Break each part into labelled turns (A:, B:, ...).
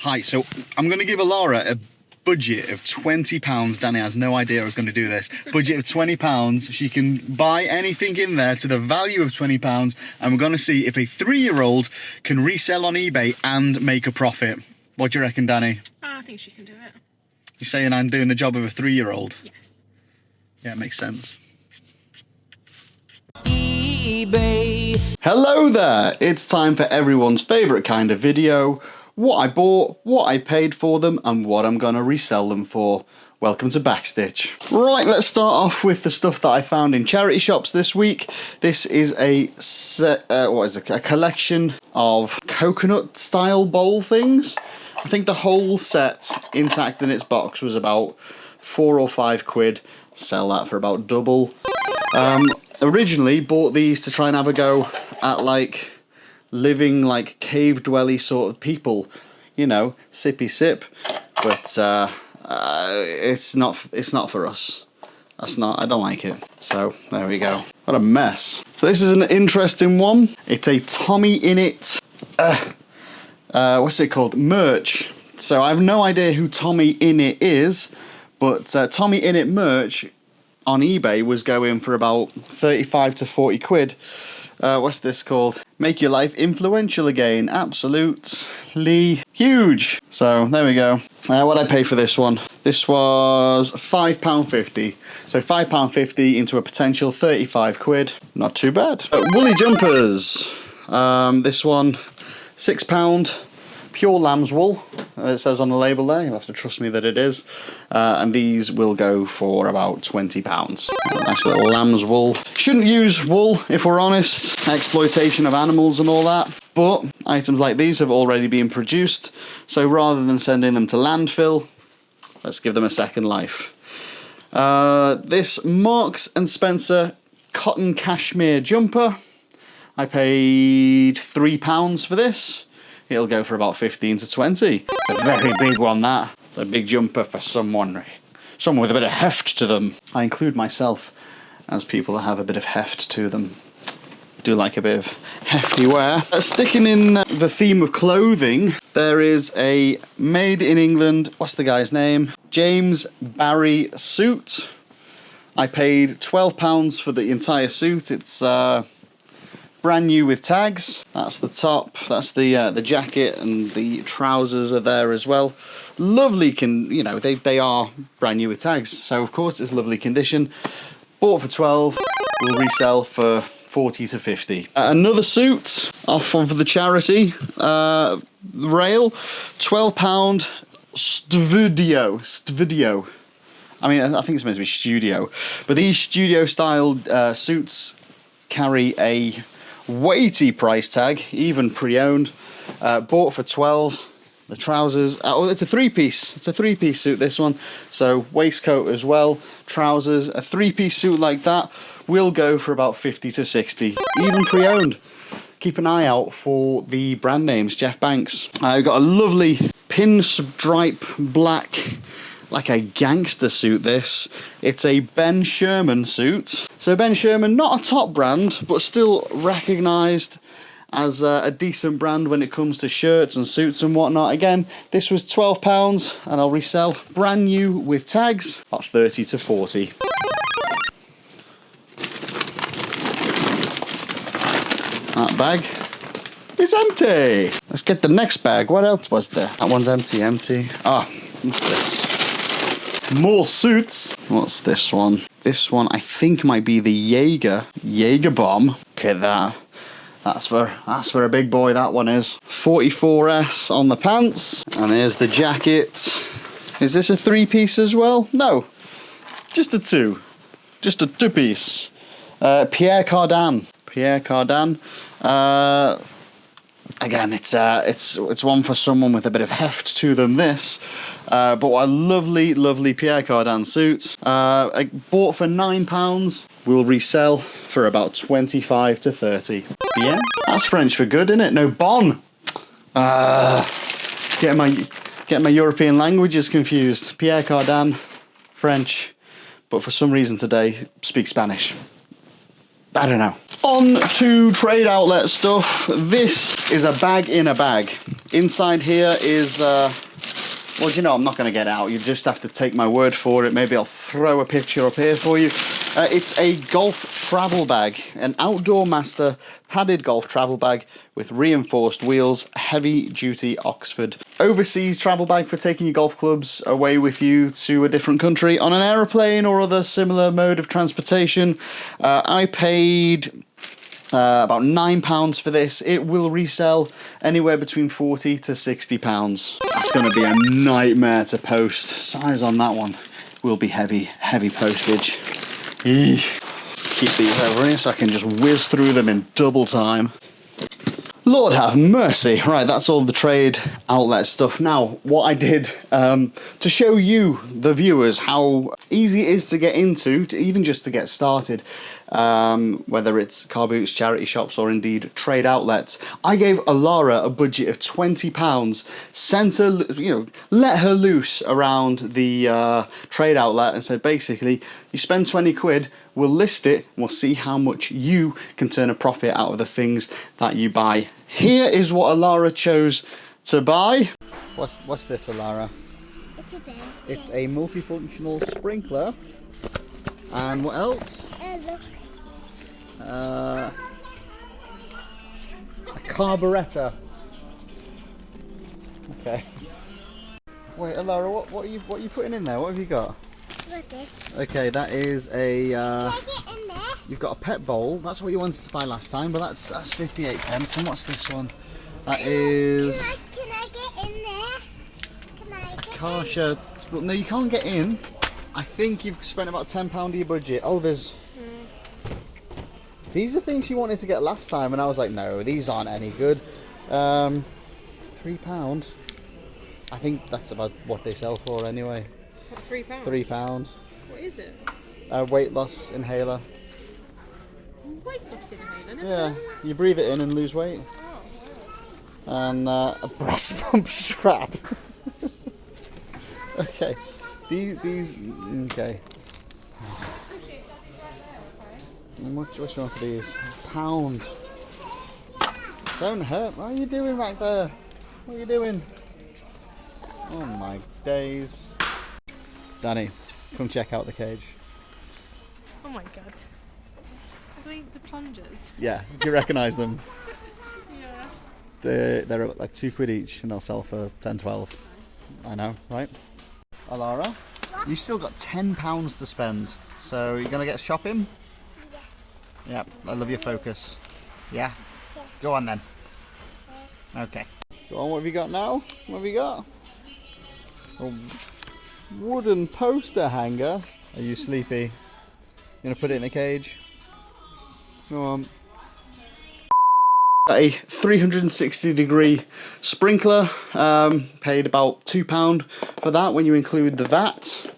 A: Hi, so I'm going to give Alara a budget of £20. Danny has no idea I was going to do this. Budget of £20. She can buy anything in there to the value of £20, and we're going to see if a 3-year-old can resell on eBay and make a profit. What do you reckon, Danny?
B: I think she can do it.
A: You're saying I'm doing the job of a 3-year-old?
B: Yes.
A: Yeah, it makes sense.
C: eBay.
A: Hello there! It's time for everyone's favourite kind of video. What I bought, what I paid for them, and what I'm going to resell them for. Welcome to Backztitch. Right, let's start off with the stuff that I found in charity shops this week. This is a a collection of coconut-style bowl things. I think the whole set, intact in its box, was about £4 or £5. Sell that for about double. Originally bought these to try and have a go at like living like cave dwelly sort of people, you know, sippy sip, but it's not for us. I don't like it. So there we go. What a mess. So this is an interesting one. It's a Tommy Innit what's it called, merch. So I have no idea who Tommy Innit is, but Tommy Innit merch on eBay was going for about 35 to 40 quid. What's this called? Make your life influential again. Absolutely huge. So there we go. What did I pay for this one? This was £5.50. So £5.50 into a potential 35 quid. Not too bad. Woolly jumpers. This one, £6. Pure lamb's wool. It says on the label there. You'll have to trust me that it is. And these will go for about £20. Nice little lamb's wool. Shouldn't use wool, if we're honest. Exploitation of animals and all that. But items like these have already been produced. So rather than sending them to landfill, let's give them a second life. This Marks and Spencer cotton cashmere jumper. I paid £3 for this. It'll go for about 15 to 20. It's a very big one, that. It's a big jumper for someone with a bit of heft to them. I include myself as people that have a bit of heft to them. Do like a bit of hefty wear. Sticking in the theme of clothing, there is a made in England, what's the guy's name? James Barry suit. I paid £12 for the entire suit. It's brand new with tags. That's the top, that's the jacket, and the trousers are there as well. Lovely, you know, they are brand new with tags, so of course it's lovely condition. Bought for 12, will resell for 40 to 50. Another suit off of the charity rail, £12 Studio. I mean, I think it's meant to be studio, but these studio style suits carry a weighty price tag, even pre-owned. Bought for 12. The trousers, it's a three-piece. It's a three-piece suit, this one. So waistcoat as well, trousers. A three-piece suit like that will go for about 50 to 60, even pre-owned. Keep an eye out for the brand names, Jeff Banks. I've got a lovely pinstripe black, like a gangster suit, this. It's a Ben Sherman suit. So Ben Sherman, not a top brand, but still recognised as a decent brand when it comes to shirts and suits and whatnot. Again, this was £12 and I'll resell brand new with tags at 30 to 40. That bag is empty. Let's get the next bag. What else was there? That one's empty. Ah, what's this? More suits. What's this one? This one I think might be the Jaeger bomb. Okay, that's for a big boy, that one is. 44S on the pants. And here's the jacket. Is this a three-piece as well? No, just a two. Just a two-piece. Pierre Cardin. Again, it's one for someone with a bit of heft to them, this. But a lovely Pierre Cardin suit. I bought for £9. Will resell for about 25 to 30. Yeah, that's French for good, isn't it? No, bon. Getting my European languages confused. Pierre Cardin, French, but for some reason today speak Spanish. I don't know. On to trade outlet stuff. This is a bag in a bag. Inside here is, well, you know, I'm not going to get it out. You just have to take my word for it. Maybe I'll throw a picture up here for you. It's a golf travel bag, an Outdoor Master padded golf travel bag with reinforced wheels, heavy duty Oxford. Overseas travel bag for taking your golf clubs away with you to a different country on an aeroplane or other similar mode of transportation. I paid about £9 for this. It will resell anywhere between £40 to £60. That's going to be a nightmare to post. Size on that one will be heavy postage. Let's keep these over here so I can just whiz through them in double time. Lord have mercy. Right, that's all the trade outlet stuff. Now, what I did to show you, the viewers, how easy it is to get into, even just to get started, whether it's car boots, charity shops, or indeed trade outlets, I gave Alara a budget of £20, sent her, you know, let her loose around the trade outlet and said, basically, you spend 20 quid, we'll list it, and we'll see how much you can turn a profit out of the things that you buy. Here is what Alara chose to buy. What's this, Alara?
B: It's a bear.
A: It's a multifunctional sprinkler. And what else?
B: Look.
A: A carburetor. Okay. Wait, Alara, what are you putting in there? What have you got?
B: Look this.
A: Okay, that is a.
B: Can I get in there?
A: You've got a pet bowl. That's what you wanted to buy last time, but that's 58 pence. And what's this one? That is.
B: Can I get in there? Can I get
A: Karsha. Well, no, you can't get in. I think you've spent about £10 of your budget. Oh, there's. These are things you wanted to get last time, and I was like, no, these aren't any good. £3. I think that's about what they sell for anyway.
D: What, £3?
A: £3.
D: What is it?
A: Weight loss inhaler.
D: Weight loss inhaler? Never
A: Yeah,
D: heard of
A: you breathe it in and lose weight.
D: that. Oh.
A: And a breast pump strap. Okay, these okay. What's wrong for these? £1. Don't hurt. What are you doing back there? What are you doing? Oh my days. Danny, come check out the cage.
D: Oh my god. Are they the plungers?
A: Yeah, do you recognise them?
D: Yeah.
A: They're like £2 each and they'll sell for 10, 12. I know, right? Alara, you still got £10 to spend. So you're gonna get shopping?
B: Yes.
A: Yeah, I love your focus. Yeah?
B: Yes.
A: Go on then. Okay. Go on, what have you got now? What have you got? A wooden poster hanger. Are you sleepy? You gonna put it in the cage? Go on. A 360-degree sprinkler. Paid about £2 for that when you include the VAT.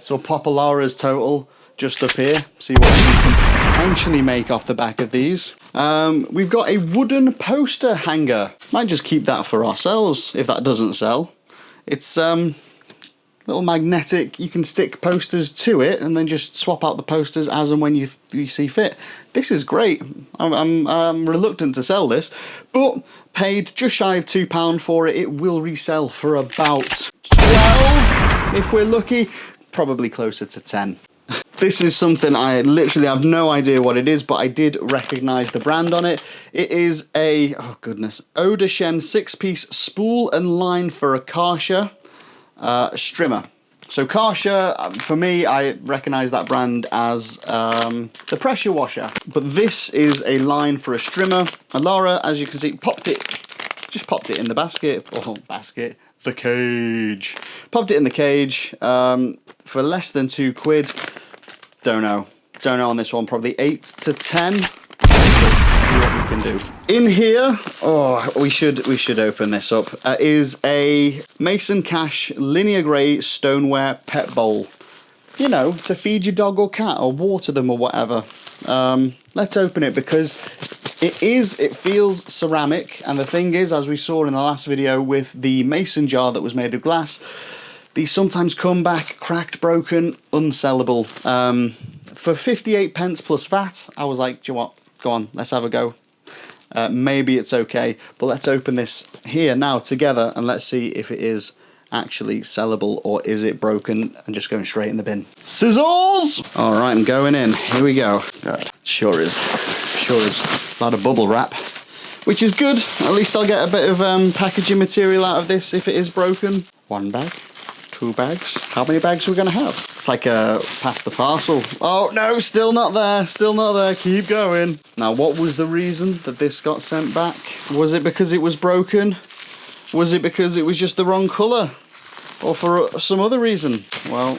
A: So pop Alara's total just up here. See what we can potentially make off the back of these. We've got a wooden poster hanger. Might just keep that for ourselves if that doesn't sell. It's little magnetic. You can stick posters to it and then just swap out the posters as and when you see fit. This is great. I'm reluctant to sell this, but paid just shy of £2 for it. It will resell for about 12 if we're lucky, probably closer to 10. This is something I literally have no idea what it is, but I did recognise the brand on it. It is a, oh goodness, Odashen 6-piece spool and line for a Karsha strimmer. So Karsha, for me, I recognise that brand as the pressure washer. But this is a line for a strimmer. And Laura, as you can see, just popped it in the basket, the cage. Popped it in the cage for less than £2. Don't know on this one, probably 8 to 10. See what we can do. In here, oh, we should open this up. Is a Mason Cash linear grey stoneware pet bowl. You know, to feed your dog or cat or water them or whatever. Let's open it because it feels ceramic, and the thing is, as we saw in the last video with the mason jar that was made of glass, these sometimes come back cracked, broken, unsellable. for 58 pence plus VAT, I was like, do you know what? Go on, let's have a go. Maybe it's okay, but let's open this here now together and let's see if it is actually sellable or is it broken and just going straight in the bin. Scissors! All right, I'm going in. Here we go. God, sure is a lot of bubble wrap, which is good. At least I'll get a bit of packaging material out of this if it is broken. 1 bag, 2 bags. How many bags are we gonna have? It's like a pass the parcel. Oh no, still not there, still not there. Keep going. Now, what was the reason that this got sent back? Was it because it was broken? Was it because it was just the wrong colour? Or for some other reason? Well,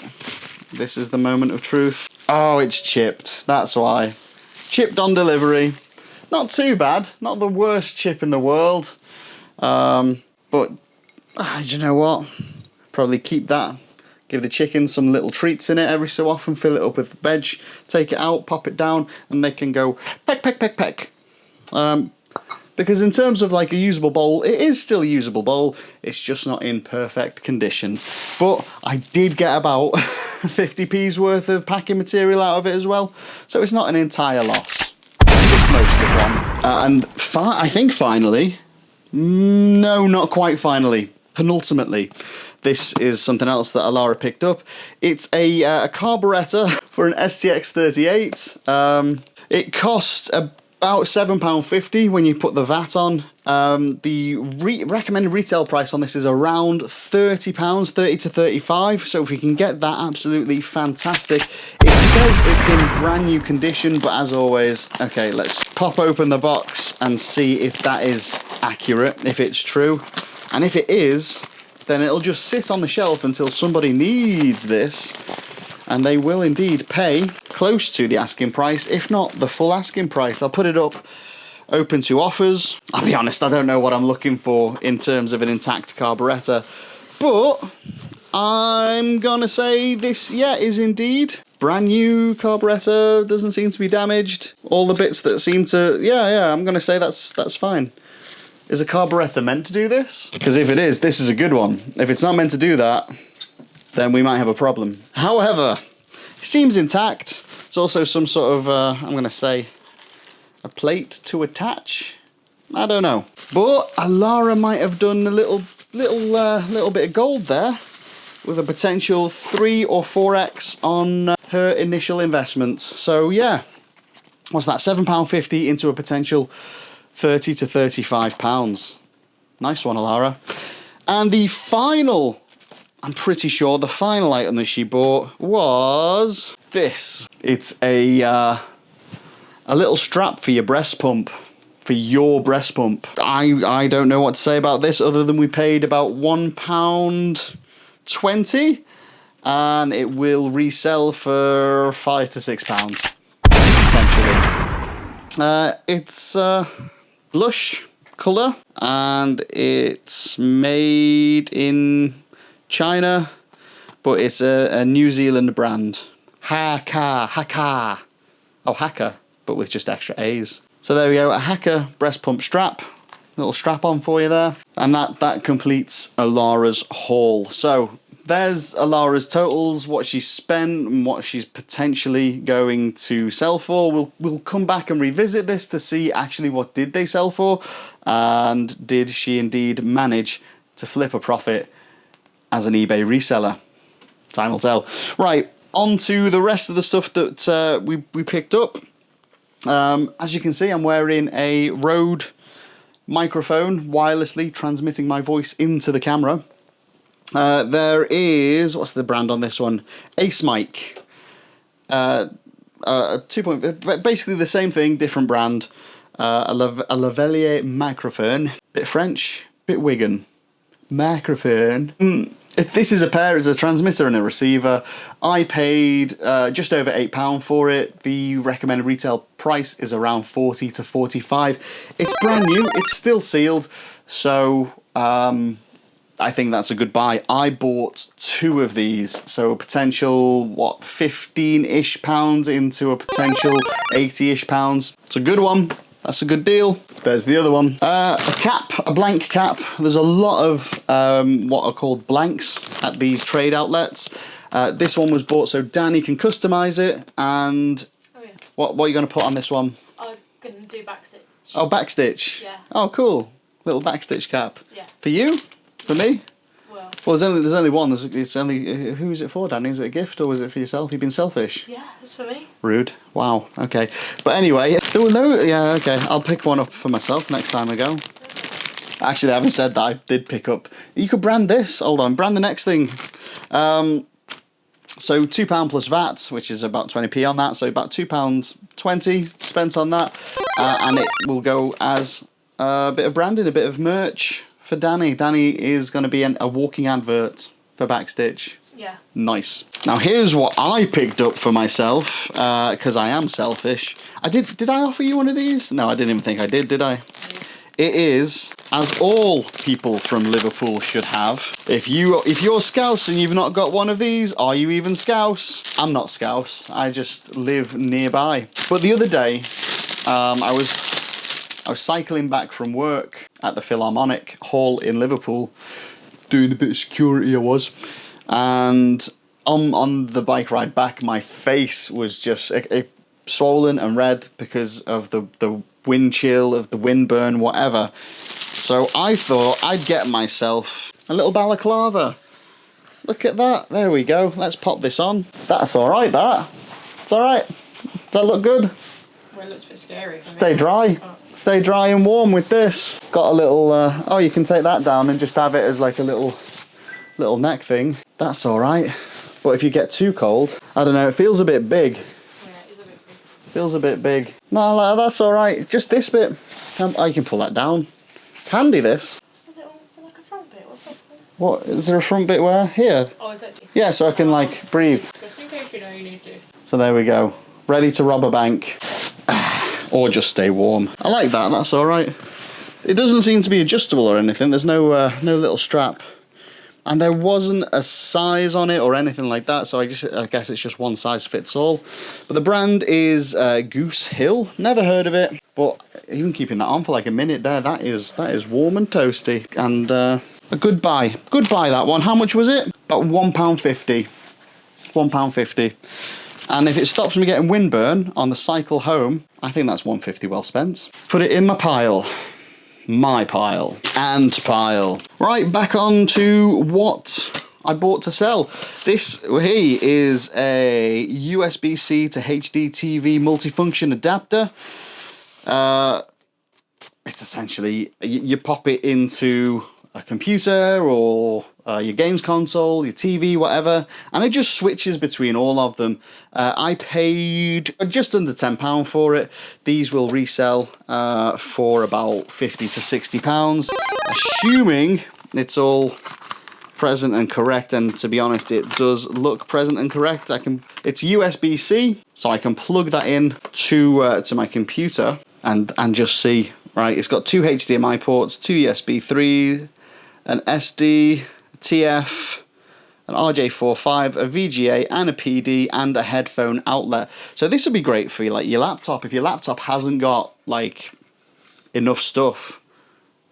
A: this is the moment of truth. Oh, it's chipped. That's why. Chipped on delivery. Not too bad. Not the worst chip in the world. But you know what? Probably keep that. Give the chickens some little treats in it every so often. Fill it up with veg. Take it out, pop it down, and they can go peck, peck, peck, peck. Because in terms of like a usable bowl, it is still a usable bowl. It's just not in perfect condition. But I did get about 50p's worth of packing material out of it as well. So it's not an entire loss. Just most of one. I think finally, no, not quite finally, penultimately, this is something else that Alara picked up. It's a carburettor for an STX38. It costs about £7.50 when you put the VAT on. The recommended retail price on this is around £30, 30 to 35. So if we can get that, absolutely fantastic. It says it's in brand new condition, but as always, okay, let's pop open the box and see if that is accurate, if it's true. And if it is, then it'll just sit on the shelf until somebody needs this. And they will indeed pay close to the asking price, if not the full asking price. I'll put it up, open to offers. I'll be honest, I don't know what I'm looking for in terms of an intact carburettor, but I'm gonna say this, yeah, is indeed brand new carburettor. Doesn't seem to be damaged. All the bits that seem to, yeah, I'm gonna say that's fine. Is a carburettor meant to do this? Because if it is, this is a good one. If it's not meant to do that, then we might have a problem. However, it seems intact. It's also some sort of, I'm gonna say, a plate to attach. I don't know. But Alara might have done a little bit of gold there with a potential 3 or 4x on her initial investment. So yeah, what's that, £7.50 into a potential £30 to £35. Nice one, Alara. And the final, I'm pretty sure the final item that she bought was this. It's a little strap for your breast pump. For your breast pump. I don't know what to say about this other than we paid about £1.20 and it will resell for £5 to £6 potentially. It's blush colour and it's made in China, but it's a New Zealand brand. Haka. Oh, Haka, but with just extra A's. So there we go, a Haka breast pump strap. Little strap on for you there. And that completes Alara's haul. So there's Alara's totals, what she spent and what she's potentially going to sell for. We'll come back and revisit this to see actually what did they sell for and did she indeed manage to flip a profit as an eBay reseller. Time will tell. Right, on to the rest of the stuff that we picked up. As you can see, I'm wearing a Rode microphone, wirelessly transmitting my voice into the camera. There is, what's the brand on this one? Ace Mic. 2 basically the same thing, different brand. A lavalier microphone. Bit French, bit Wigan. Microphone. This is a pair, it's a transmitter and a receiver. I paid just over £8 for it. The recommended retail price is around 40 to 45. It's brand new, it's still sealed, so I think that's a good buy. I bought 2 of these, so a potential, what, 15-ish pounds into a potential 80-ish pounds. It's a good one. That's a good deal. There's the other one. A cap, a blank cap. There's a lot of what are called blanks at these trade outlets. This one was bought so Danny can customise it. And
D: Oh yeah.
A: what are you going to put on this one?
D: I was gonna do Backztitch.
A: Oh, Backztitch.
D: Yeah.
A: Oh, cool. Little Backztitch cap.
D: Yeah.
A: For you? For me?
D: Well,
A: There's only one. It's only who is it for, Danny? Is it a gift or was it for yourself? You've been selfish.
D: yeah, it's for me.
A: Rude. Wow. Okay. But anyway, there were no. Yeah. Okay. I'll pick one up for myself next time I go. Actually, I haven't said that. I did pick up. You could brand this. Hold on. Brand the next thing. So £2 plus VAT, which is about 20p on that. So about £2.20 spent on that, and it will go as a bit of branding, a bit of merch for Danny. Danny is going to be a walking advert for Backztitch.
D: Yeah.
A: Nice. Now here's what I picked up for myself, because I am selfish. Did I offer you one of these? No, I didn't even think I did I? It is, as all people from Liverpool should have. If you're Scouse and you've not got one of these, are you even Scouse? I'm not Scouse. I just live nearby. But the other day, I was cycling back from work at the Philharmonic Hall in Liverpool, doing a bit of security I was, and on the bike ride back, my face was just swollen and red because of the wind chill, of the wind burn, whatever. So I thought I'd get myself a little balaclava. Look at that. There we go. Let's pop this on. That's all right, that. It's all right. Does that look good?
D: Well, it looks a bit scary.
A: Stay dry.
D: Oh.
A: Stay dry and warm with this. Got a little, oh, you can take that down and just have it as like a little neck thing. That's all right. But if you get too cold, I don't know, it feels a bit big.
D: Yeah, it is a bit big.
A: Feels a bit big. No, that's all right. Just this bit. Oh, you can pull that down. It's handy, this.
D: Is it like a front bit? What's that for?
A: What, is there a front bit where? Here.
D: Oh, is that?
A: Yeah, so I can like breathe.
D: Just in case you know you need to.
A: So there we go. Ready to rob a bank. Or just stay warm. I like that, that's all right. It doesn't seem to be adjustable or anything. There's no little strap. And there wasn't a size on it or anything like that, so I guess it's just one size fits all. But the brand is Goose Hill. Never heard of it, but even keeping that on for like a minute there, that is warm and toasty. And a good buy. Good buy, that one. How much was it? About £1.50. £1.50. And if it stops me getting windburn on the cycle home, I think that's £1.50 well spent. Put it in my pile. My pile. Ant pile. Right, back on to what I bought to sell. This here is a USB-C to HD TV multifunction adapter. It's essentially, you pop it into a computer or your games console, your TV, whatever, and it just switches between all of them. I paid just under £10 for it. These will resell for about £50 to £60, assuming it's all present and correct. And to be honest, it does look present and correct. It's USB-C, so I can plug that in to my computer and just see. Right, it's got two HDMI ports, two USB 3, an SD, TF, an RJ45, a VGA, and a PD, and a headphone outlet. So this would be great for your laptop. If your laptop hasn't got like enough stuff,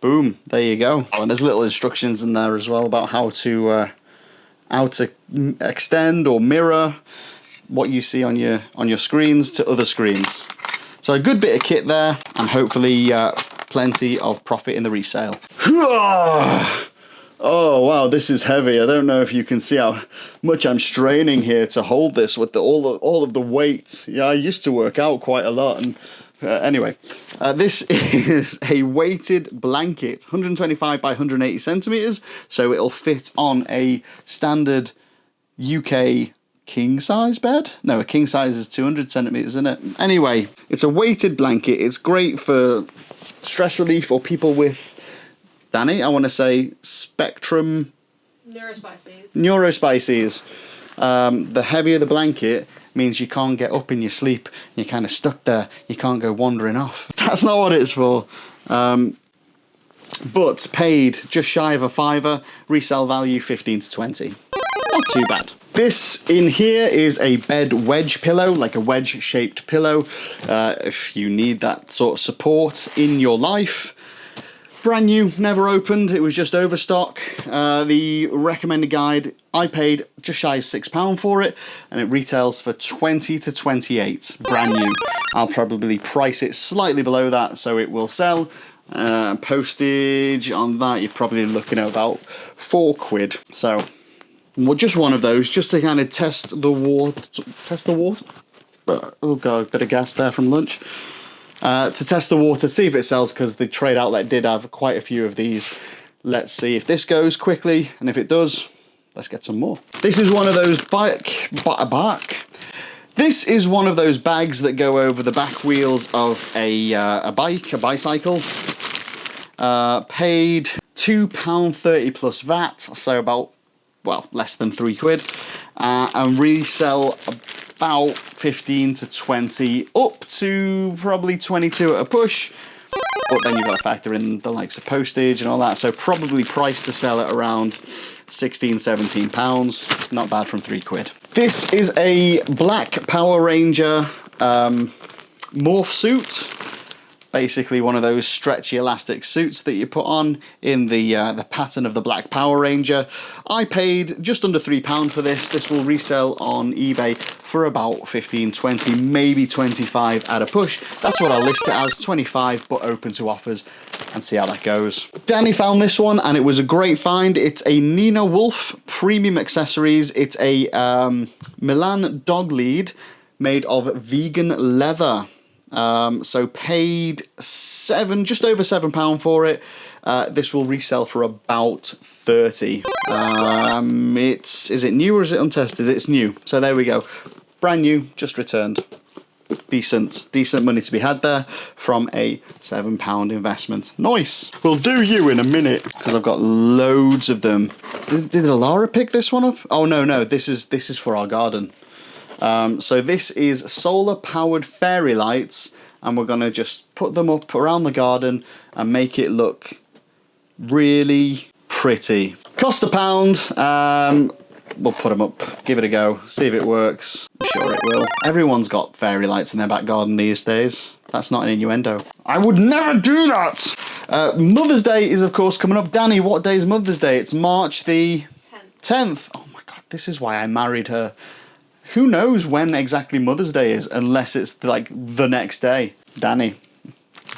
A: boom, there you go. Oh, and there's little instructions in there as well about how to extend or mirror what you see on your screens to other screens. So a good bit of kit there, and hopefully plenty of profit in the resale. Oh wow, this is heavy. I don't know if you can see how much I'm straining here to hold this with all of the weight. Yeah, I used to work out quite a lot. And anyway, this is a weighted blanket, 125 by 180 centimeters, so it'll fit on a standard UK king size bed. No, a king size is 200 centimeters, isn't it? Anyway, it's a weighted blanket. It's great for stress relief or people with, Danny, I want to say spectrum neurospices. The heavier the blanket means you can't get up in your sleep. You're kind of stuck there. You can't go wandering off. That's not what it's for. But paid just shy of a £5, resale value 15 to 20. Not too bad. This in here is a bed wedge pillow, like a wedge-shaped pillow. If you need that sort of support in your life. Brand new, never opened, it was just overstock. The recommended guide, I paid just shy of £6 for it, and it retails for 20 to 28, brand new. I'll probably price it slightly below that, so it will sell. Postage on that, you're probably looking at about £4. So, well, just one of those, just to kind of test the water. Oh god, bit of gas there from lunch. To test the water, see if it sells, because the trade outlet did have quite a few of these. Let's see if this goes quickly, and if it does, let's get some more. This is one of those This is one of those bags that go over the back wheels of a bicycle. Paid £2.30 plus VAT, so about, well, less than £3, and resell about 15 to 20, up to probably 22 at a push. But then you've got to factor in the likes of postage and all that, so probably priced to sell at around £16-17. Not bad from £3. This is a black Power Ranger morph suit. Basically one of those stretchy elastic suits that you put on in the pattern of the Black Power Ranger. I paid just under £3 for this. This will resell on eBay for about 15, 20, maybe 25 at a push. That's what I'll list it as, 25, but open to offers, and see how that goes. Danny found this one, and it was a great find. It's a Nina Wolf premium accessories. It's a Milan dog lead made of vegan leather. So paid just over £7 for it. This will resell for about 30. Is it new or is it untested? It's new. So there we go. Brand new, just returned. Decent money to be had there from a £7 investment. Nice. We'll do you in a minute, because I've got loads of them. Did Alara pick this one up? Oh no, this is for our garden. So this is solar powered fairy lights, and we're gonna just put them up around the garden and make it look really pretty. Cost £1. We'll put them up, give it a go, see if it works. I'm sure it will. Everyone's got fairy lights in their back garden these days. That's not an innuendo. I would never do that! Mother's Day is of course coming up. Danny, what day is Mother's Day? It's March the 10th. Oh my god, this is why I married her. Who knows when exactly Mother's Day is, unless it's like the next day. Danny,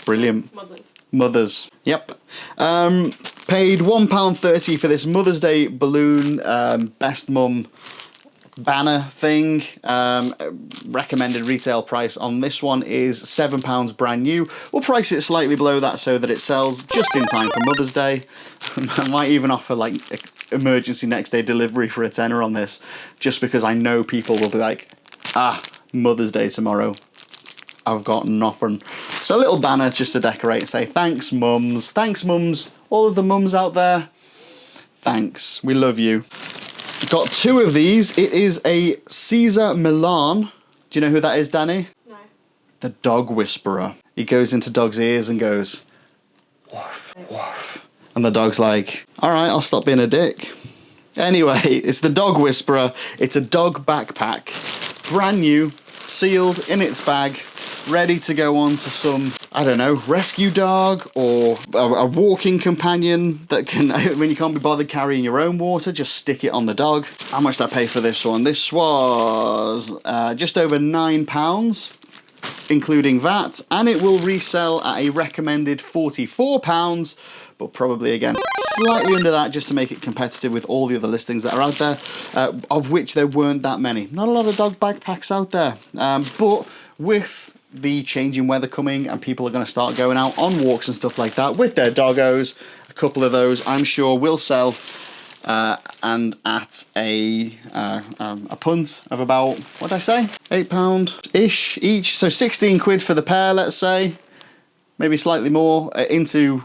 A: brilliant. Mothers. Yep. Paid £1.30 for this Mother's Day balloon best mum banner thing. Recommended retail price on this one is £7 brand new. We'll price it slightly below that so that it sells just in time for Mother's Day. I might even offer like emergency next day delivery for a tenner on this, just because I know people will be like, Mother's Day tomorrow, I've got nothing. So a little banner just to decorate, say thanks mums, all of the mums out there, thanks, we love you. Got two of these. It is a Caesar Milan. Do you know who that is, Danny?
D: No.
A: The dog whisperer. He goes into dogs' ears and goes, woof, woof. And the dog's like, all right, I'll stop being a dick. Anyway, it's the dog whisperer. It's a dog backpack. Brand new, sealed in its bag, ready to go on to some, I don't know, rescue dog or a walking companion that can, when you can't be bothered carrying your own water, just stick it on the dog. How much did I pay for this one? This was just over £9, including VAT, and it will resell at a recommended £44, but probably again slightly under that, just to make it competitive with all the other listings that are out there, of which there weren't that many. Not a lot of dog backpacks out there, but with the changing weather coming and people are going to start going out on walks and stuff like that with their doggos, a couple of those I'm sure will sell, and at a punt of about, what did I say, £8-ish each, so 16 quid for the pair, let's say, maybe slightly more, into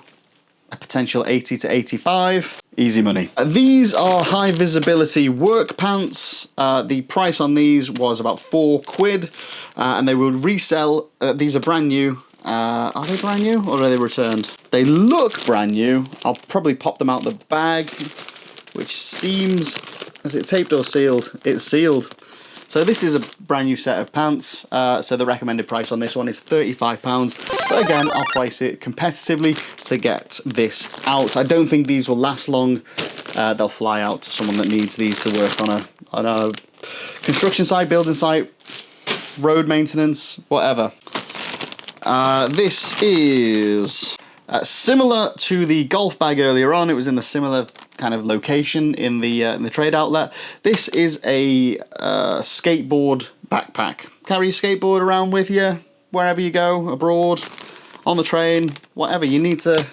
A: a potential 80 to 85. Easy money. These are high visibility work pants. The price on these was about £4, and they will resell. These are brand new. Are they brand new or are they returned? They look brand new. I'll probably pop them out the bag, which seems Is it taped or sealed? It's sealed. So this is a brand new set of pants. So the recommended price on this one is £35. But again, I'll price it competitively to get this out. I don't think these will last long. They'll fly out to someone that needs these to work on a construction site, building site, road maintenance, whatever. This is similar to the golf bag earlier on. It was in the similar kind of location in the trade outlet. This is a skateboard backpack. Carry your skateboard around with you wherever you go, abroad, on the train, whatever. You need to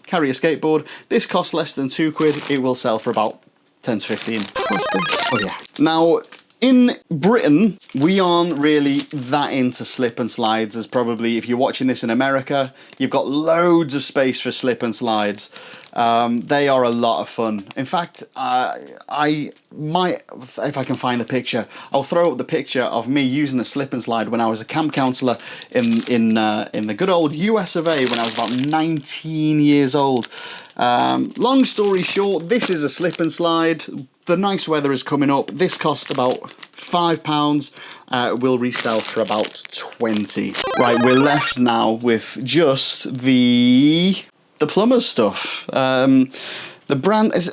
A: carry a skateboard. This costs less than £2. It will sell for about 10 to 15. What's this? Oh yeah. Now, in Britain, we aren't really that into slip and slides as probably if you're watching this in America, you've got loads of space for slip and slides. They are a lot of fun. In fact, I might, if I can find the picture, I'll throw up the picture of me using a slip and slide when I was a camp counsellor in the good old US of A when I was about 19 years old. Long story short, this is a slip and slide. The nice weather is coming up. This cost about £5. Will resell for about 20. Right, we're left now with just the plumber's stuff. The brand is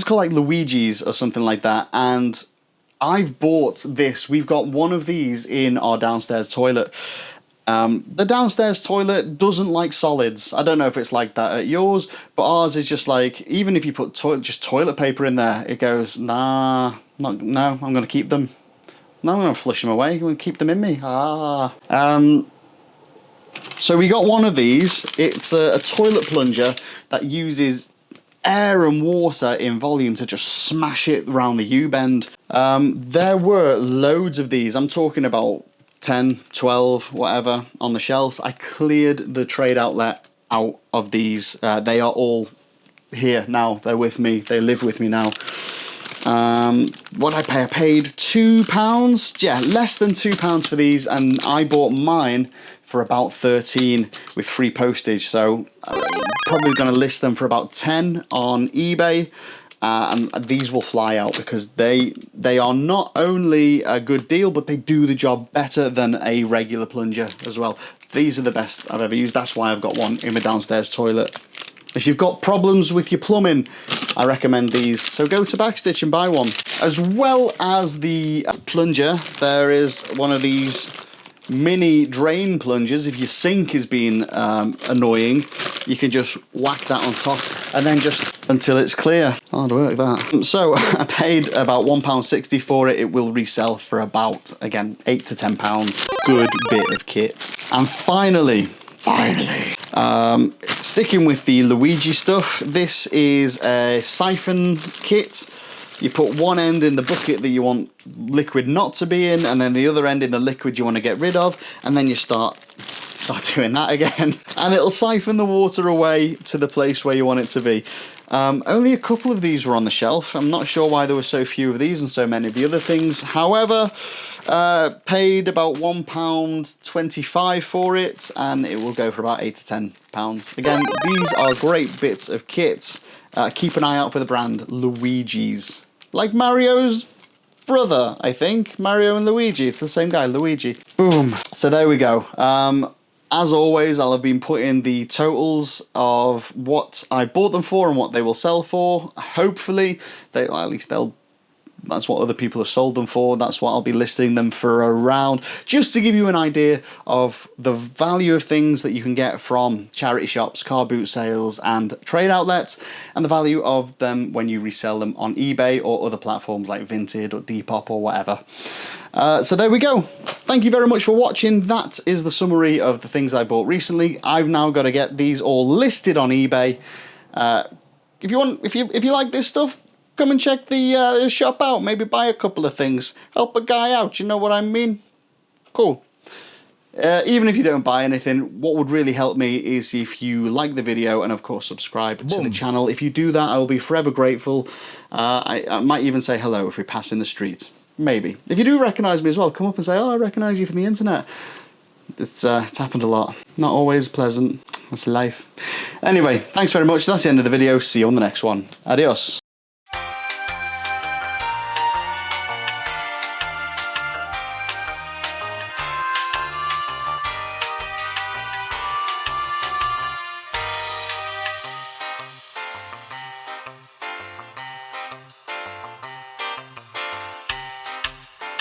A: called like Luigi's or something like that, and I've bought this. We've got one of these in our downstairs toilet. The downstairs toilet doesn't like solids. I don't know if it's like that at yours, but ours is just like, even if you put just toilet paper in there, it goes, no, I'm going to keep them. No, I'm going to flush them away. I'm going to keep them in me. So we got one of these. It's a toilet plunger that uses air and water in volume to just smash it around the U-bend. There were loads of these. I'm talking about 10, 12, whatever, on the shelves. I cleared the trade outlet out of these. They are all here now. They're with me. They live with me now. What did I pay? I paid £2. Yeah, less than £2 for these, and I bought mine for about 13 with free postage. So I'm probably going to list them for about 10 on eBay. And these will fly out because they are not only a good deal, but they do the job better than a regular plunger as well. These are the best I've ever used. That's why I've got one in my downstairs toilet. If you've got problems with your plumbing, I recommend these. So go to Backztitch and buy one. As well as the plunger, there is one of these mini drain plungers. If your sink is being annoying, you can just whack that on top and then just until it's clear. Hard work that. So I paid about £1.60 for it. It will resell for about, again, £8 to £10. Good bit of kit. And finally, sticking with the Luigi stuff, this is a siphon kit. You put one end in the bucket that you want liquid not to be in, and then the other end in the liquid you want to get rid of, and then you start doing that again, and it'll siphon the water away to the place where you want it to be. Only a couple of these were on the shelf. I'm not sure why there were so few of these and so many of the other things. However, paid about £1.25 for it, and it will go for about £8 to £10. Again, these are great bits of kit. Keep an eye out for the brand Luigi's. Like Mario's brother, I think. Mario and Luigi. It's the same guy, Luigi. Boom. So there we go. As always, I'll have been putting the totals of what I bought them for and what they will sell for. Hopefully, that's what other people have sold them for. That's what I'll be listing them for around, just to give you an idea of the value of things that you can get from charity shops, car boot sales, and trade outlets, and the value of them when you resell them on eBay or other platforms like Vinted or Depop or whatever. So there we go. Thank you very much for watching. That is the summary of the things I bought recently. I've now got to get these all listed on eBay. If you like this stuff, come and check the shop out. Maybe buy a couple of things. Help a guy out, you know what I mean? Cool. Even if you don't buy anything, what would really help me is if you like the video and, of course, subscribe to the channel. If you do that, I will be forever grateful. I might even say hello if we pass in the street. Maybe. If you do recognise me as well, come up and say, oh, I recognise you from the internet. It's happened a lot. Not always pleasant. That's life. Anyway, thanks very much. That's the end of the video. See you on the next one. Adios.